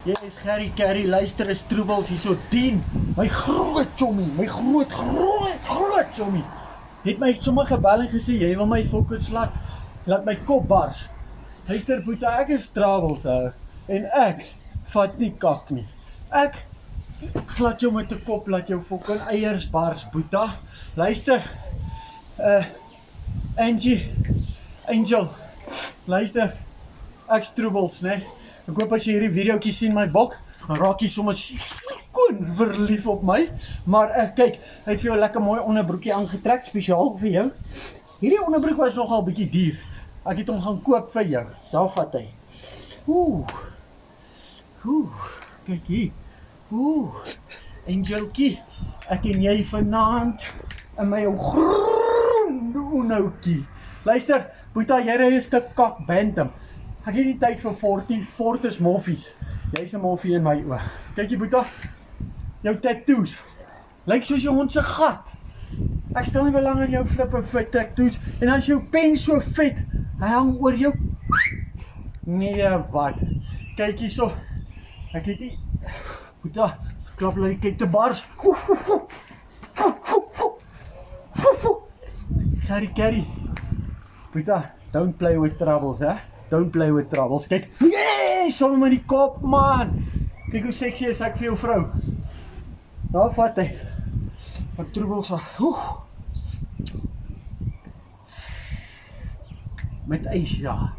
Yes, Gerry Carey, luister is Troebels hier so 10. My groot chommy, my groot chommy. Het my sommer gebel en gesê, jy wil my fokus laat my kop bars. Luister Boeta, ek is Troebels en ek vat nie kak nie. Ek laat jou met 'n kop, laat jou fucking eiers bars, Boeta. Luister, Angel, luister, ek's Troebels, né? Ek hoop as jy hierdie videoetjie sien my bok, dan raak jy sommer skoon verlief op my. Maar kyk, hy het vir jou lekker mooi onderbroekie aangetrek, spesiaal vir jou. Hierdie onderbroek was nogal bietjie duur. Ek het hom gaan koop vir jou. Daar vat hy. Kyk hier. Angelkie, ek en jy vanaand in my groen oenoukie. Luister, Boeta, jy ry 'n stuk kak Bantam. Ek het nie tyd vir Ford nie, Ford is moffies. Jy's 'n moffie in my oë. Kyk hier Boeta, jou tattoos lyk soos jou hond se gat. Ek stel nie belang in jou flippe vet tattoos. En as jou pen so vet, hy hang oor jou. Nee, wat? Kyk hierso. Ek het nie Boeta, klap like kyk te bars. Gerry. Boeta, don't play with troubles, hè? Don't play with troubles. Kyk, nee, sommer met die kop, man. Kyk hoe sexy is ek vir jou vrou. Daar vat hy. Wat Troebels met ys, ja.